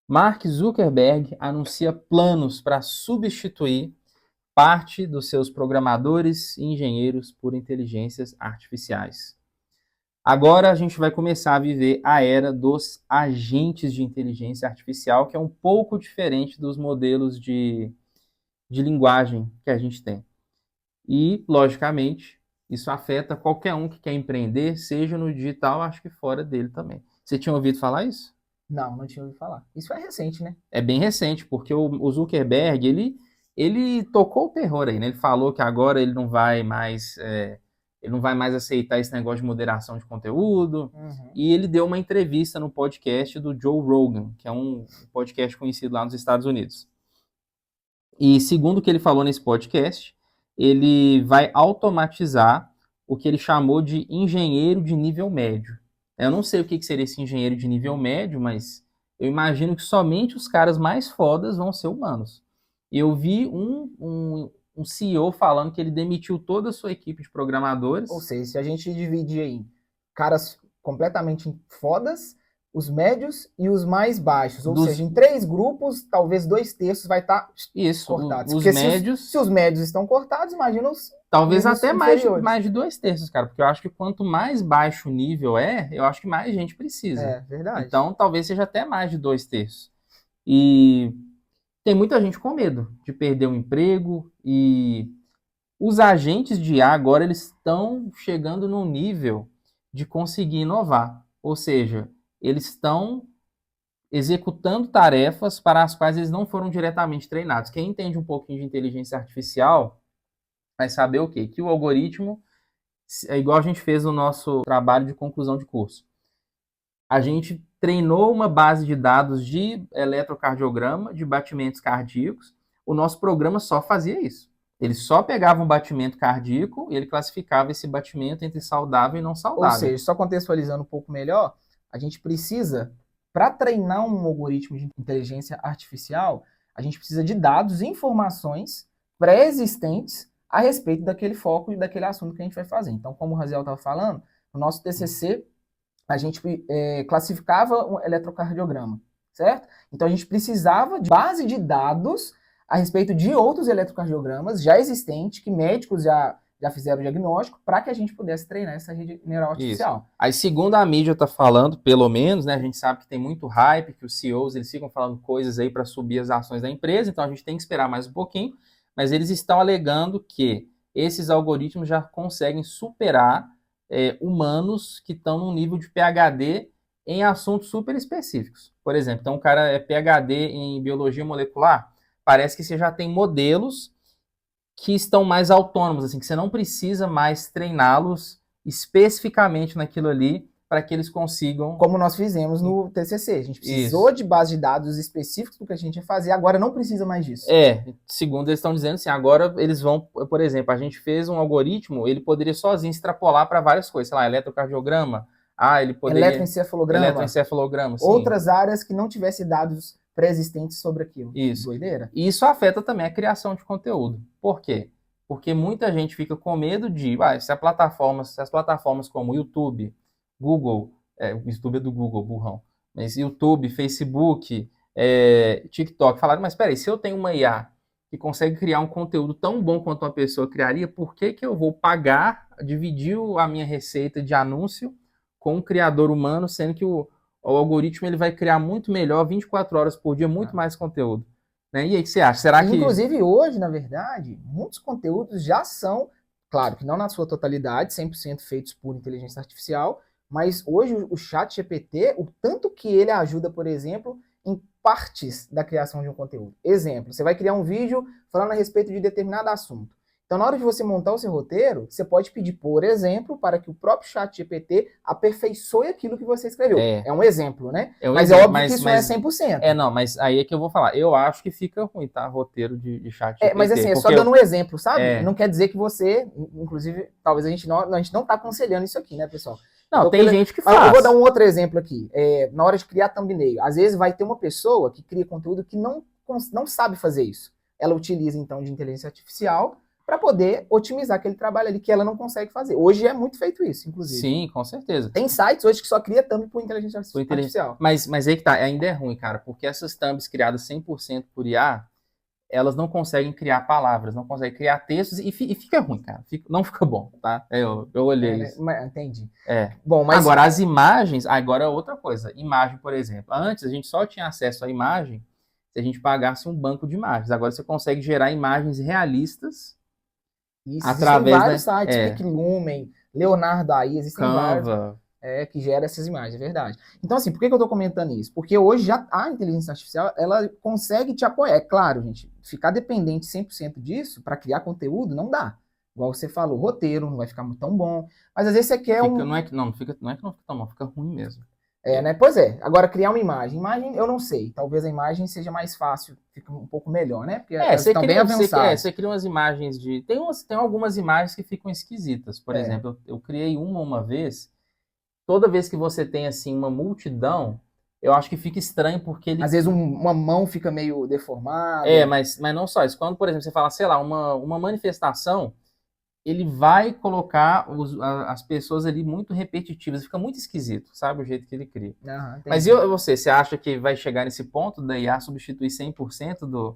Mark Zuckerberg anuncia planos para substituir parte dos seus programadores e engenheiros por inteligências artificiais. Agora a gente vai começar a viver a era dos agentes de inteligência artificial, que é um pouco diferente dos modelos de linguagem que a gente tem. E, logicamente, isso afeta qualquer um que quer empreender, seja no digital, acho que fora dele também. Você tinha ouvido falar isso? Não tinha ouvido falar. Isso é recente, né? É bem recente, porque o Zuckerberg, ele tocou o terror aí, né? Ele falou que agora ele não vai mais aceitar esse negócio de moderação de conteúdo, Uhum. e ele deu uma entrevista no podcast do Joe Rogan, que é um podcast conhecido lá nos Estados Unidos. E segundo o que ele falou nesse podcast, ele vai automatizar o que ele chamou de engenheiro de nível médio. Eu não sei o que seria esse engenheiro de nível médio, mas eu imagino que somente os caras mais fodas vão ser humanos. Eu vi um CEO falando que ele demitiu toda a sua equipe de Ou programadores. seja, se a gente dividir aí caras completamente fodas, os médios e os mais baixos, ou seja, Dos, em 3 grupos, talvez 2/3 vai estar isso, cortados. os Porque se os médios, médios estão cortados, imagina os talvez níveis até inferiores. mais de dois terços, cara, porque eu acho que quanto mais baixo o nível eu acho que mais gente precisa. É, verdade. Então, talvez seja até mais de dois terços. E tem muita gente com medo de perder o emprego e os agentes de IA agora eles estão chegando num nível de conseguir inovar. Ou seja, eles estão executando tarefas para as quais eles não foram diretamente treinados. Quem entende um pouquinho de inteligência artificial vai saber o quê? Que o algoritmo é igual a gente fez no nosso trabalho de conclusão de curso. A gente treinou uma base de dados de eletrocardiograma, de batimentos cardíacos. O nosso programa só fazia isso. Ele só pegava um batimento cardíaco e ele classificava esse batimento entre saudável e não Ou saudável. seja, só contextualizando um pouco melhor, a gente precisa, para treinar um algoritmo de inteligência artificial, a gente precisa de dados e informações pré-existentes a respeito daquele foco e daquele assunto que a gente vai fazer. Então, como o Raziel estava falando, no nosso TCC, a gente classificava um eletrocardiograma, certo? Então, a gente precisava de base de dados a respeito de outros eletrocardiogramas já existentes, que médicos já fizeram o diagnóstico, para que a gente pudesse treinar essa rede neural Isso. artificial. Aí, segundo a mídia está falando, pelo menos, né, a gente sabe que tem muito hype, que os CEOs eles ficam falando coisas aí para subir as ações da empresa, então a gente tem que esperar mais um pouquinho, mas eles estão alegando que esses algoritmos já conseguem superar humanos que estão num nível de PhD em assuntos super específicos. Por exemplo, então o cara é PhD em biologia molecular, parece que você já tem modelos que estão mais autônomos, assim, que você não precisa mais treiná-los especificamente naquilo ali para que eles consigam. Como nós fizemos no TCC. A gente precisou Isso. de base de dados específicos do que a gente ia fazer, agora não precisa mais disso. Segundo eles estão dizendo assim, agora eles vão, por exemplo, a gente fez um algoritmo, ele poderia sozinho extrapolar para várias coisas, sei lá, eletrocardiograma, ele poderia. Eletroencefalograma, Eletroencefalograma, sim. outras áreas que não tivessem dados pré-existentes sobre aquilo. Isso. Doideira. E isso afeta também a criação de conteúdo. Por quê? Porque muita gente fica com medo de, se as plataformas como YouTube, Google, o YouTube é do Google, burrão, mas YouTube, Facebook, TikTok, falaram, mas peraí, se eu tenho uma IA que consegue criar um conteúdo tão bom quanto uma pessoa criaria, por que que eu vou pagar, dividir a minha receita de anúncio com um criador humano, sendo que o algoritmo ele vai criar muito melhor, 24 horas por dia, muito mais conteúdo. Né? E aí, o que você acha? Será que. Inclusive, hoje, na verdade, muitos conteúdos já são, claro que não na sua totalidade, 100% feitos por inteligência artificial, mas hoje o chat GPT, o tanto que ele ajuda, por exemplo, em partes da criação de um conteúdo. Exemplo, você vai criar um vídeo falando a respeito de determinado assunto. Então, na hora de você montar o seu roteiro, você pode pedir, por exemplo, para que o próprio chat GPT aperfeiçoe aquilo que você escreveu. É um exemplo, né? Mas exemplo, é óbvio que isso não é 100%. Não, mas aí é que eu vou falar. Eu acho que fica ruim, tá? Roteiro de chat GPT. Mas assim, é só dando um exemplo, sabe? Não quer dizer que você, inclusive, talvez a gente não tá aconselhando isso aqui, né, pessoal? Não, então, tem gente que faz. Eu vou dar um outro exemplo aqui. Na hora de criar thumbnail, às vezes vai ter uma pessoa que cria conteúdo que não sabe fazer isso. Ela utiliza, então, de inteligência artificial para poder otimizar aquele trabalho ali que ela não consegue fazer. Hoje é muito feito isso, inclusive. Sim, com certeza. Tem sites hoje que só cria thumb por inteligência artificial. Mas aí que tá, ainda é ruim, cara, porque essas thumbs criadas 100% por IA, elas não conseguem criar palavras, não conseguem criar textos e fica ruim, cara. Não fica bom, tá? Eu olhei isso. Entendi. Bom, mas agora as imagens, agora é outra coisa. Imagem, por exemplo. Antes a gente só tinha acesso à imagem se a gente pagasse um banco de imagens. Agora você consegue gerar imagens realistas. Isso, através existem vários sites, PicLumen, Leonardo AI, existem Canva. vários que gera essas imagens, é verdade. Então, assim, por que eu tô comentando isso? Porque hoje já a inteligência artificial, ela consegue te apoiar. É claro, gente, ficar dependente 100% disso para criar conteúdo não dá. Igual você falou, roteiro não vai ficar tão bom. Mas às vezes você quer Não é que não fica tão bom, fica ruim mesmo. Né? Pois é. Agora, criar uma imagem. Imagem, eu não sei. Talvez a imagem seja mais fácil, fica um pouco melhor, né? Porque elas estão bem avançadas. Você cria umas imagens de... Tem algumas imagens que ficam esquisitas. Por exemplo, eu criei uma vez. Toda vez que você tem, assim, uma multidão, eu acho que fica estranho porque ele... Às vezes uma mão fica meio deformada. Mas não só isso. Quando, por exemplo, você fala, sei lá, uma manifestação... ele vai colocar as pessoas ali muito repetitivas, fica muito esquisito, sabe, o jeito que ele cria. Mas você acha que vai chegar nesse ponto da IA substituir 100%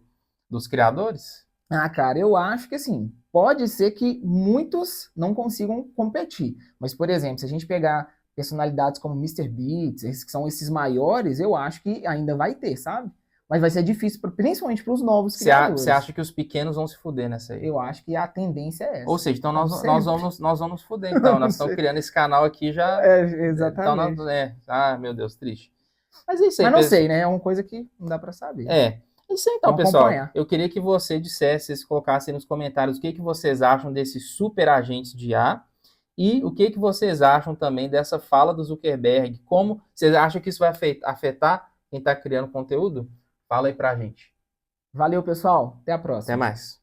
dos criadores? Cara, eu acho que assim, pode ser que muitos não consigam competir, mas, por exemplo, se a gente pegar personalidades como MrBeast, esses que são esses maiores, eu acho que ainda vai ter, sabe? Mas vai ser difícil, principalmente para os novos criadores. Você acha que os pequenos vão se fuder nessa aí? Eu acho que a tendência é essa. Ou seja, então nós vamos nos fuder, então. Nós estamos criando esse canal aqui já... exatamente. Então, meu Deus, triste. Mas é isso aí. Mas não sei, né? É uma coisa que não dá para saber. É isso aí, então, pessoal. Eu queria que você dissesse, colocasse aí nos comentários o que vocês acham desses super agentes de IA e o que vocês acham também dessa fala do Zuckerberg. Como vocês acham que isso vai afetar quem está criando conteúdo? Fala aí pra gente. Valeu, pessoal. Até a próxima. Até mais.